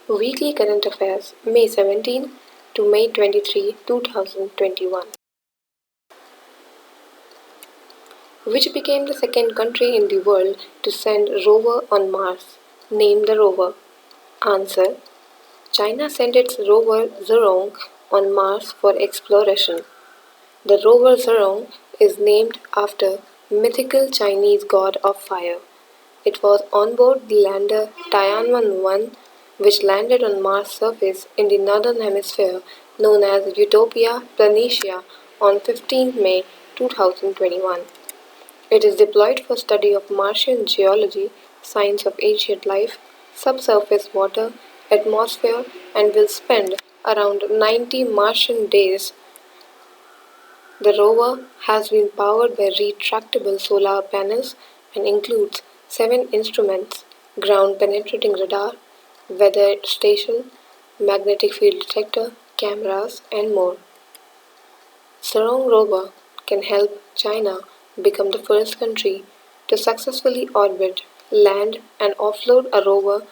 Weekly Current Affairs, May 17 to May 23, 2021. Which became the second country in the world to send rover on Mars? Name the rover. Answer. China sent its rover Zhurong on Mars for exploration. The rover Zhurong is named after mythical Chinese god of fire. It was on board the lander Tianwen-1, which landed on Mars' surface in the northern hemisphere, known as Utopia Planitia, on 15 May 2021. It is deployed for study of Martian geology, signs of ancient life, subsurface water, atmosphere, and will spend around 90 Martian days. The rover has been powered by retractable solar panels and includes 7 instruments: ground penetrating radar, weather station, magnetic field detector, cameras, and more. Zhurong rover can help China become the first country to successfully orbit, land, and offload a rover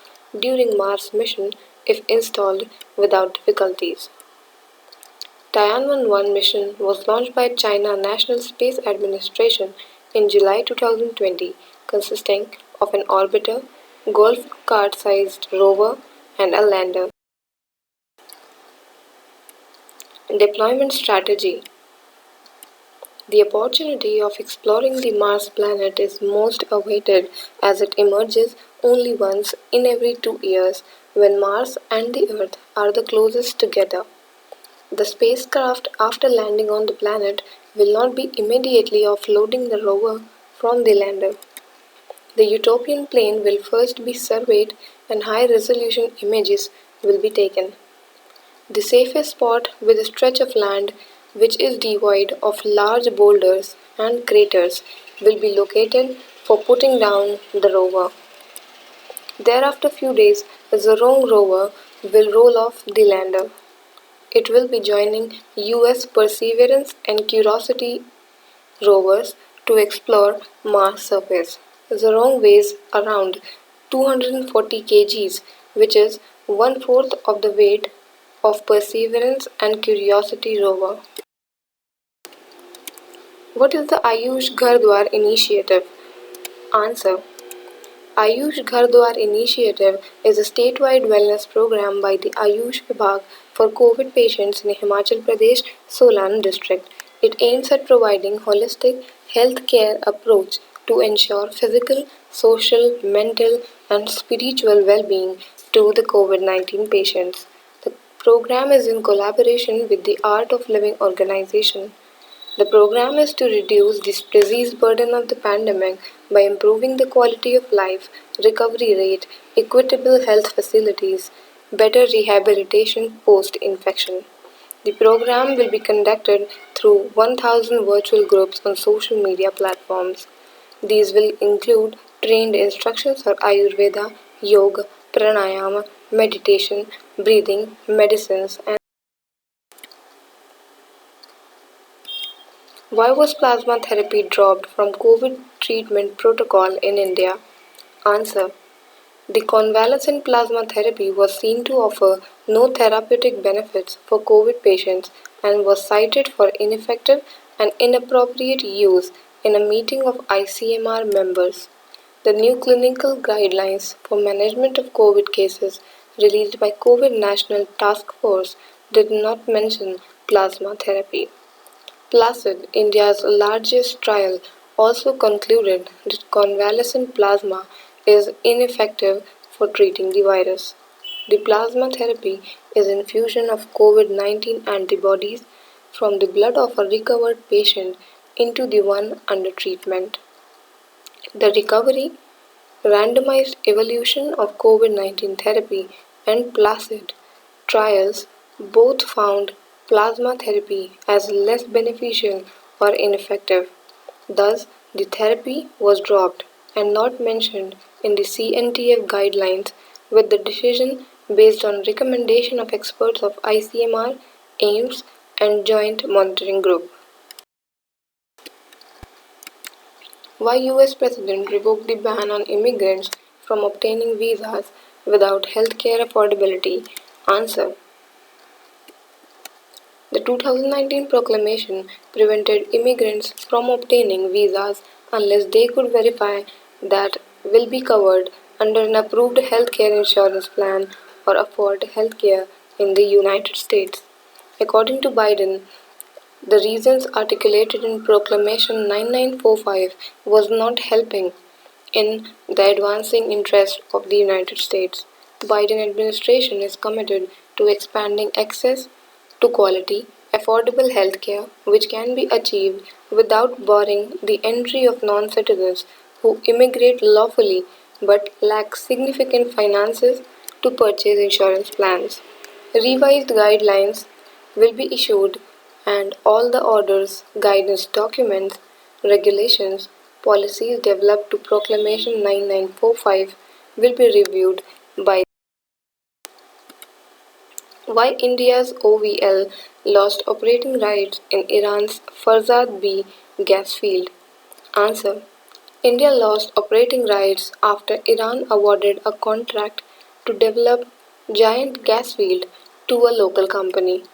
during Mars mission if installed without difficulties. Tianwen-1 mission was launched by China National Space Administration in July 2020, consisting of an orbiter, golf cart-sized rover, and a lander. Deployment strategy. The opportunity of exploring the Mars planet is most awaited as it emerges only once in every 2 years when Mars and the Earth are the closest together. The spacecraft, after landing on the planet, will not be immediately offloading the rover from the lander. The utopian plane will first be surveyed and high-resolution images will be taken. The safest spot with a stretch of land which is devoid of large boulders and craters will be located for putting down the rover. Thereafter few days, the Zhurong rover will roll off the lander. It will be joining US Perseverance and Curiosity rovers to explore Mars surface. Zhurong weighs around 240 kgs, which is one-fourth of the weight of Perseverance and Curiosity rover. What is the Ayush Gargwara initiative? Answer. Ayush Gargwara initiative is a statewide wellness program by the Ayush Vibhag for COVID patients in Himachal Pradesh, Solan district. It aims at providing holistic health care approach to ensure physical, social, mental, and spiritual well-being to the COVID-19 patients. The program is in collaboration with the Art of Living organization. The program is to reduce the disease burden of the pandemic by improving the quality of life, recovery rate, equitable health facilities, better rehabilitation post-infection. The program will be conducted through 1,000 virtual groups on social media platforms. These will include trained instructions for Ayurveda, yoga, pranayama, meditation, breathing, medicines, and why was plasma therapy dropped from COVID treatment protocol in India? Answer. The convalescent plasma therapy was seen to offer no therapeutic benefits for COVID patients and was cited for ineffective and inappropriate use in a meeting of ICMR members. The new clinical guidelines for management of COVID cases released by COVID National Task Force did not mention plasma therapy. Placid, India's largest trial, also concluded that convalescent plasma is ineffective for treating the virus. The plasma therapy is infusion of COVID-19 antibodies from the blood of a recovered patient into the one under treatment. The recovery, randomized evaluation of COVID-19 therapy and Placid trials both found plasma therapy as less beneficial or ineffective. Thus, the therapy was dropped and not mentioned in the CNTF guidelines, with the decision based on recommendation of experts of ICMR, AIMS, and Joint Monitoring Group. Why US President revoked the ban on immigrants from obtaining visas without healthcare affordability? Answer. The 2019 proclamation prevented immigrants from obtaining visas unless they could verify that will be covered under an approved healthcare insurance plan or afford healthcare in the United States. According to Biden, the reasons articulated in Proclamation 9945 was not helping in the advancing interest of the United States. Biden administration is committed to expanding access to quality, affordable healthcare which can be achieved without barring the entry of non-citizens who immigrate lawfully but lack significant finances to purchase insurance plans. Revised guidelines will be issued and all the orders, guidance documents, regulations, policies developed to Proclamation 9945 will be reviewed by why India's OVL lost operating rights in Iran's Farsi B gas field. Answer. India lost operating rights after Iran awarded a contract to develop giant gas field to a local company.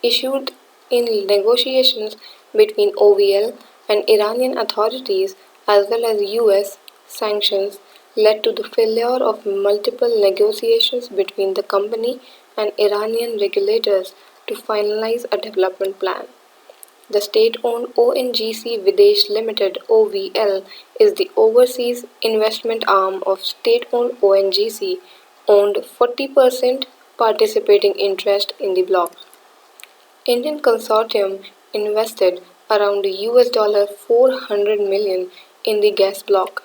Issued in negotiations between OVL and Iranian authorities as well as US sanctions led to the failure of multiple negotiations between the company and Iranian regulators to finalize a development plan. The state-owned ONGC Videsh Limited (OVL) is the overseas investment arm of state-owned ONGC, owned 40% participating interest in the block. Indian consortium invested around US$ 400 million in the gas block.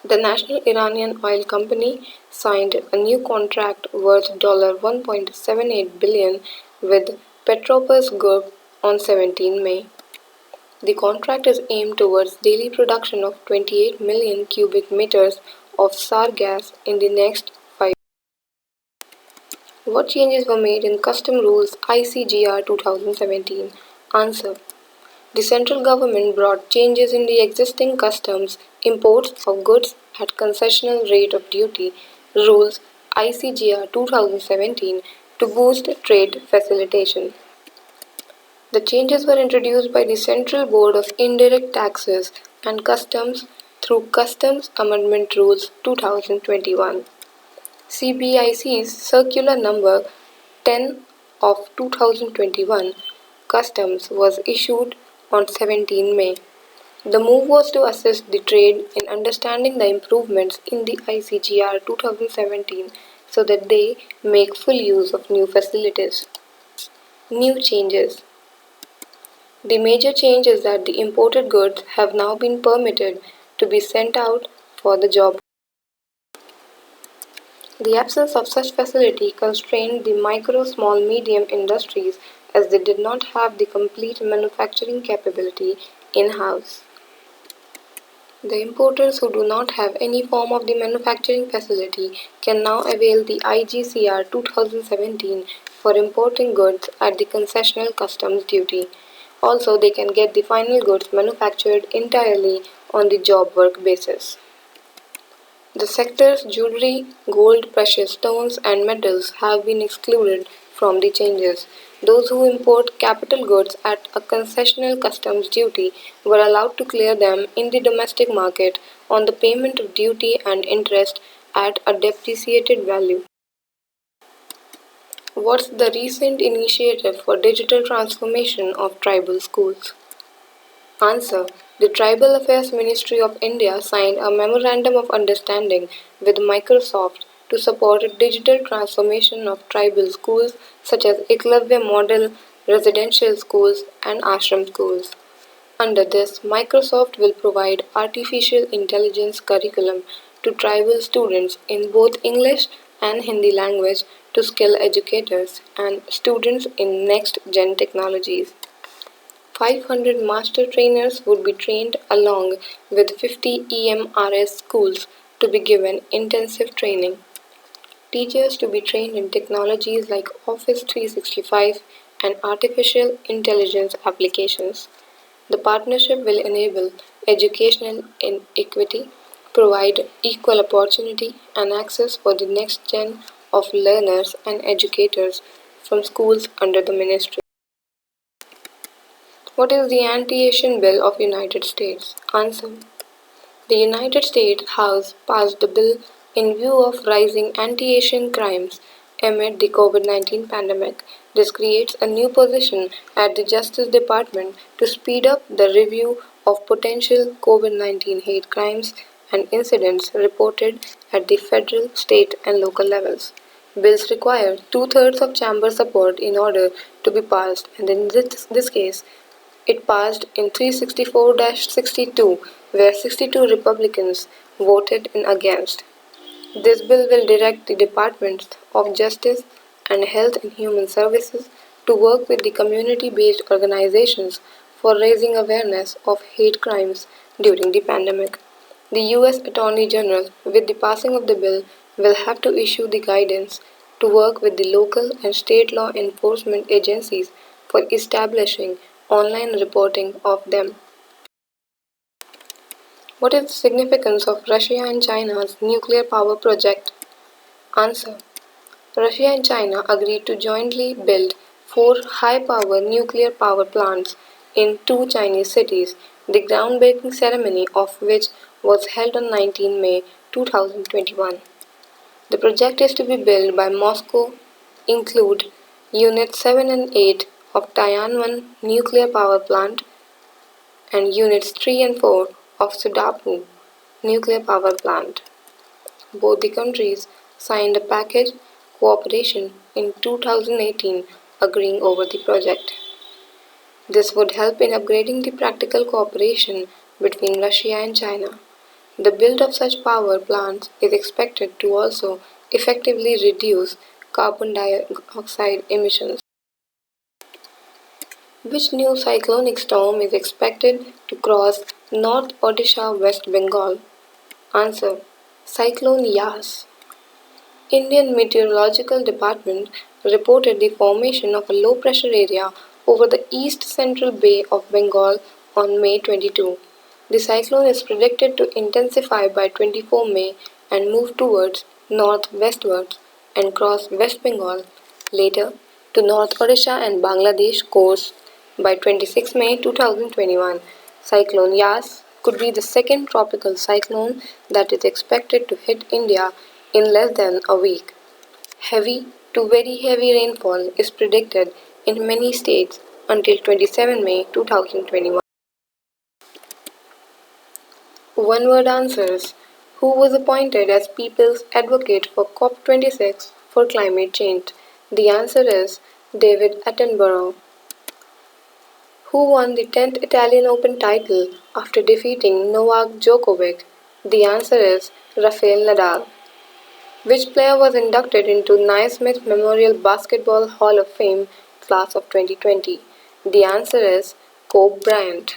The national Iranian oil company signed a new contract worth $1.78 billion with Petropars Group on 17 May. The contract is aimed towards daily production of 28 million cubic meters of SAR gas in the next 5 years. What changes were made in Custom Rules ICGR 2017? Answer. The central government brought changes in the existing customs imports of goods at concessional rate of duty rules ICGR 2017 to boost trade facilitation. The changes were introduced by the Central Board of Indirect Taxes and Customs through Customs Amendment Rules 2021. CBIC's Circular Number 10 of 2021 Customs was issued on 17 May. The move was to assist the trade in understanding the improvements in the ICGR 2017 so that they make full use of new facilities. New changes. The major change is that the imported goods have now been permitted to be sent out for the job. The absence of such facility constrained the micro, small, medium industries as they did not have the complete manufacturing capability in-house. The importers who do not have any form of the manufacturing facility can now avail the IGCR 2017 for importing goods at the concessional customs duty. Also, they can get the final goods manufactured entirely on the job work basis. The sector's jewelry, gold, precious stones, and metals have been excluded from the changes. Those who import capital goods at a concessional customs duty were allowed to clear them in the domestic market on the payment of duty and interest at a depreciated value. What's the recent initiative for digital transformation of tribal schools? Answer. The Tribal Affairs Ministry of India signed a Memorandum of Understanding with Microsoft to support digital transformation of tribal schools such as Eklavya Model Residential Schools and Ashram Schools. Under this, Microsoft will provide artificial intelligence curriculum to tribal students in both English and Hindi language to skill educators and students in next-gen technologies. 500 master trainers would be trained along with 50 EMRS schools to be given intensive training. Teachers to be trained in technologies like Office 365 and artificial intelligence applications. The partnership will enable educational equity, provide equal opportunity and access for the next gen of learners and educators from schools under the ministry. What is the Anti-Asian Bill of United States? Answer. The United States House passed the bill in view of rising anti-Asian crimes amid the COVID-19 pandemic. This creates a new position at the Justice Department to speed up the review of potential COVID-19 hate crimes and incidents reported at the federal, state, and local levels. Bills require two-thirds of chamber support in order to be passed, and in this case, it passed in 364-62, where 62 Republicans voted in against. This bill will direct the Departments of Justice and Health and Human Services to work with the community-based organizations for raising awareness of hate crimes during the pandemic. The U.S. Attorney General, with the passing of the bill, will have to issue the guidance to work with the local and state law enforcement agencies for establishing online reporting of them. What is the significance of Russia and China's nuclear power project? Answer. Russia and China agreed to jointly build four high-power nuclear power plants in two Chinese cities, the groundbreaking ceremony of which was held on 19 May 2021. The project is to be built by Moscow, include Units 7 and 8 of Tianwan nuclear power plant and Units 3 and 4 of Sudapu nuclear power plant. Both the countries signed a package cooperation in 2018 agreeing over the project. This would help in upgrading the practical cooperation between Russia and China. The build of such power plants is expected to also effectively reduce carbon dioxide emissions. Which new cyclonic storm is expected to cross North Odisha, West Bengal? Answer. Cyclone Yass. Indian Meteorological Department reported the formation of a low pressure area over the east central Bay of Bengal on May 22. The cyclone is predicted to intensify by 24 May and move towards northwestwards and cross West Bengal, later to North Odisha and Bangladesh coast by 26 May 2021. Cyclone Yass could be the second tropical cyclone that is expected to hit India in less than a week. Heavy to very heavy rainfall is predicted in many states until 27 May 2021. One word answers. Who was appointed as People's Advocate for COP26 for climate change? The answer is David Attenborough. Who won the 10th Italian Open title after defeating Novak Djokovic? The answer is Rafael Nadal. Which player was inducted into Naismith Memorial Basketball Hall of Fame class of 2020? The answer is Kobe Bryant.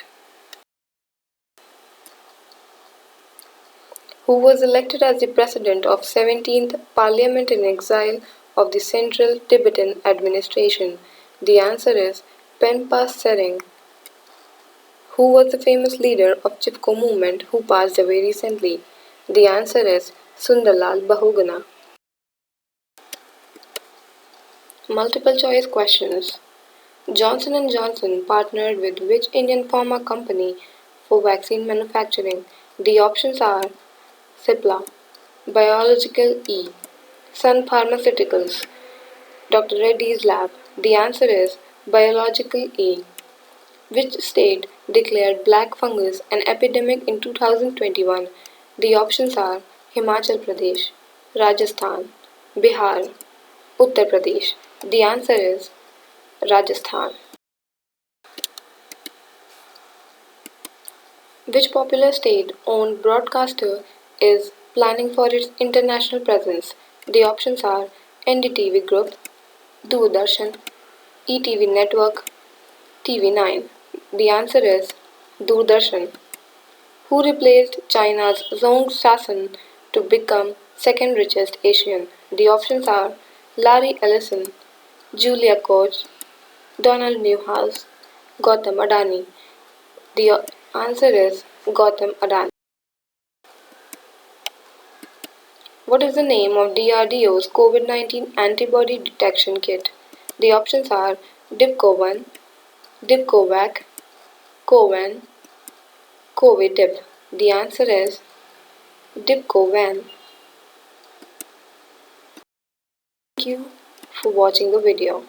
Who was elected as the president of 17th Parliament in Exile of the Central Tibetan Administration? The answer is Penpa Tsering. Who was the famous leader of Chipko movement who passed away recently? The answer is Sundarlal Bahuguna. Multiple choice questions. Johnson & Johnson partnered with which Indian pharma company for vaccine manufacturing? The options are Cipla, Biological E, Sun Pharmaceuticals, Dr. Reddy's Lab. The answer is Biological E. Which state declared black fungus an epidemic in 2021? The options are Himachal Pradesh, Rajasthan, Bihar, Uttar Pradesh. The answer is Rajasthan. Which popular state-owned broadcaster is planning for its international presence? The options are NDTV Group, Doordarshan, ETV Network, TV9. The answer is Doordarshan. Who replaced China's Zhong Sasan to become second richest Asian? The options are Larry Ellison, Julia Koch, Donald Newhouse, Gautam Adani. The answer is Gautam Adani. What is the name of DRDO's COVID-19 antibody detection kit? The options are DIPCO-1, DIPCO-VAC, CoVAN, COVID-DIP. The answer is DIPCO-VAN. Thank you for watching the video.